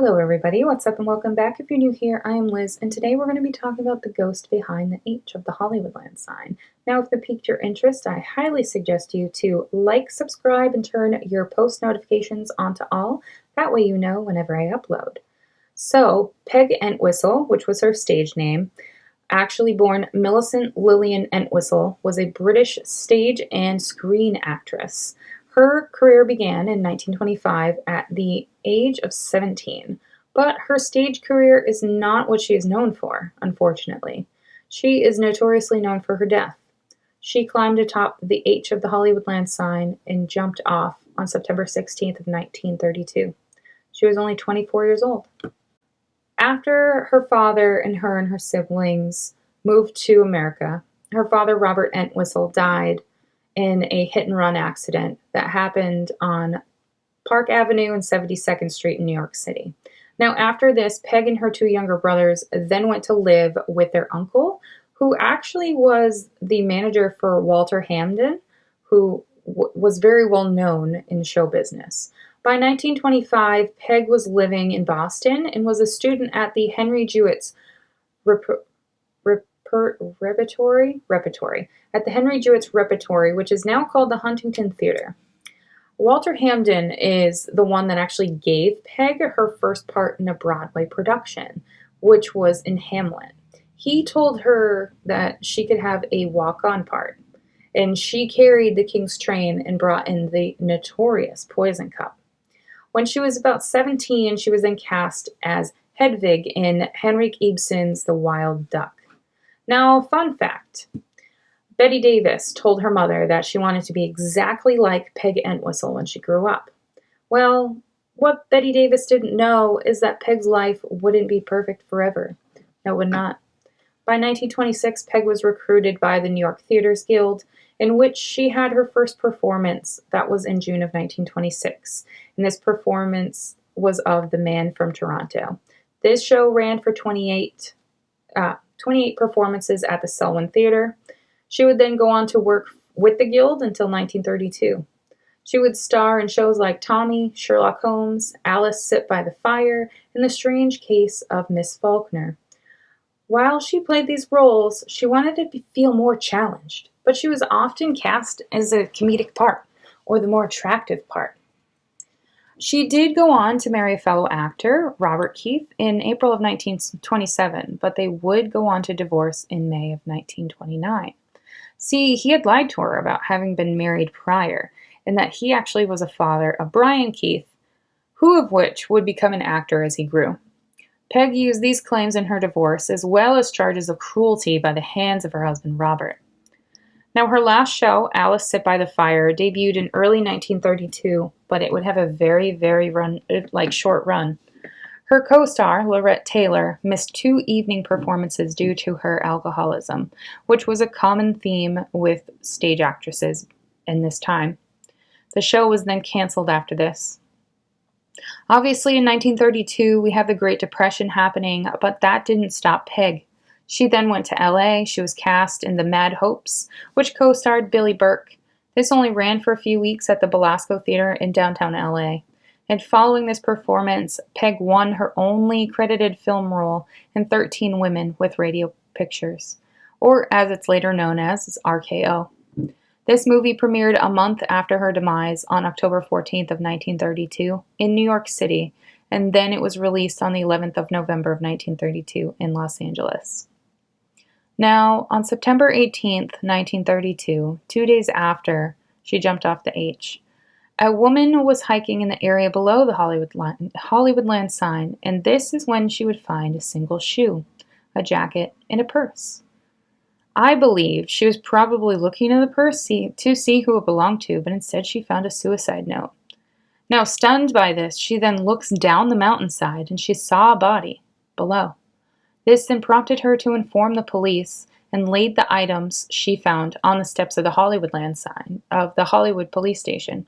Hello everybody, what's up and welcome back. If you're new here, I am Liz, and today we're going to be talking about the ghost behind the H of the Hollywoodland sign. Now, if it piqued your interest, I highly suggest you to like, subscribe, and turn your post notifications on to all. That way you know whenever I upload. So, Peg Entwistle, which was her stage name, actually born Millicent Lillian Entwistle, was a British stage and screen actress. Her career began in 1925 at the age of 17, but her stage career is not what she is known for, unfortunately. She is notoriously known for her death. She climbed atop the H of the Hollywoodland sign and jumped off on September 16th of 1932. She was only 24 years old. After her father and her siblings moved to America, her father, Robert Entwistle, died in a hit-and-run accident that happened on Park Avenue and 72nd Street in New York City. Now, after this, Peg and her two younger brothers then went to live with their uncle, who actually was the manager for Walter Hamden, who was very well known in show business. By 1925, Peg was living in Boston and was a student at the Henry Jewett's Repertory at the Henry Jewett's Repertory, which is now called the Huntington Theater. Walter Hamden is the one that actually gave Peg her first part in a Broadway production, which was in Hamlet. He told her that she could have a walk-on part, and she carried the King's Train and brought in the notorious Poison Cup. When she was about 17, she was then cast as Hedvig in Henrik Ibsen's The Wild Duck. Now, fun fact, Bette Davis told her mother that she wanted to be exactly like Peg Entwistle when she grew up. Well, what Bette Davis didn't know is that Peg's life wouldn't be perfect forever. No, it would not. By 1926, Peg was recruited by the New York Theatres Guild, in which she had her first performance. That was in June of 1926, and this performance was of The Man from Toronto. This show ran for 28 performances at the Selwyn Theater. She would then go on to work with the Guild until 1932. She would star in shows like Tommy, Sherlock Holmes, Alice Sit by the Fire, and The Strange Case of Miss Faulkner. While she played these roles, she wanted to feel more challenged, but she was often cast as a comedic part, or the more attractive part. She did go on to marry a fellow actor, Robert Keith, in April of 1927, but they would go on to divorce in May of 1929. See, he had lied to her about having been married prior, and that he actually was a father of Brian Keith, who of which would become an actor as he grew. Peg used these claims in her divorce, as well as charges of cruelty by the hands of her husband, Robert. Now, her last show, Alice Sit by the Fire, debuted in early 1932, but it would have a very short run. Her co-star, Lorette Taylor, missed 2 evening performances due to her alcoholism, which was a common theme with stage actresses in this time. The show was then canceled after this. Obviously, in 1932, we have the Great Depression happening, but that didn't stop Peg. She then went to LA. She was cast in The Mad Hopes, which co-starred Billy Burke. This only ran for a few weeks at the Belasco Theater in downtown LA. And following this performance, Peg won her only credited film role in 13 Women with Radio Pictures, or as it's later known as, RKO. This movie premiered a month after her demise on October 14th of 1932 in New York City, and then it was released on the 11th of November of 1932 in Los Angeles. Now, on September 18th, 1932, 2 days after she jumped off the H, a woman was hiking in the area below the Hollywoodland sign, and this is when she would find a single shoe, a jacket, and a purse. I believe she was probably looking in the purse to see who it belonged to, but instead she found a suicide note. Now, stunned by this, she then looks down the mountainside and she saw a body below. This then prompted her to inform the police and laid the items she found on the steps of the Hollywoodland sign of the Hollywood police station.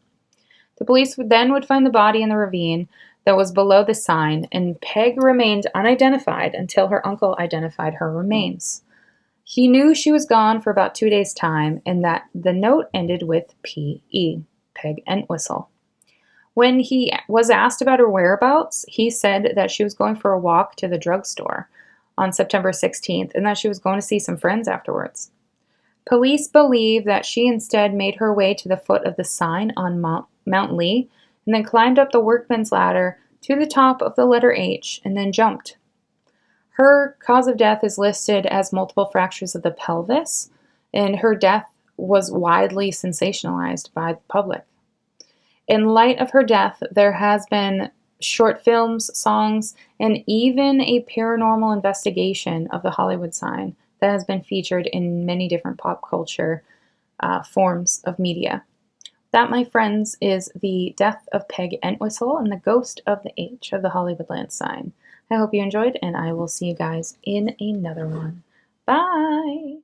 The police would find the body in the ravine that was below the sign, and Peg remained unidentified until her uncle identified her remains. He knew she was gone for about 2 days' time and that the note ended with P.E., Peg Entwistle. When he was asked about her whereabouts, he said that she was going for a walk to the drugstore on September 16th and that she was going to see some friends afterwards. Police believe that she instead made her way to the foot of the sign on Mount Lee and then climbed up the workman's ladder to the top of the letter H and then jumped. Her cause of death is listed as multiple fractures of the pelvis, and her death was widely sensationalized by the public. In light of her death, there has been short films, songs, and even a paranormal investigation of the Hollywood sign that has been featured in many different pop culture forms of media. That, my friends, is the death of Peg Entwistle and the ghost of the H of the Hollywoodland sign. I hope you enjoyed, and I will see you guys in another one. Bye!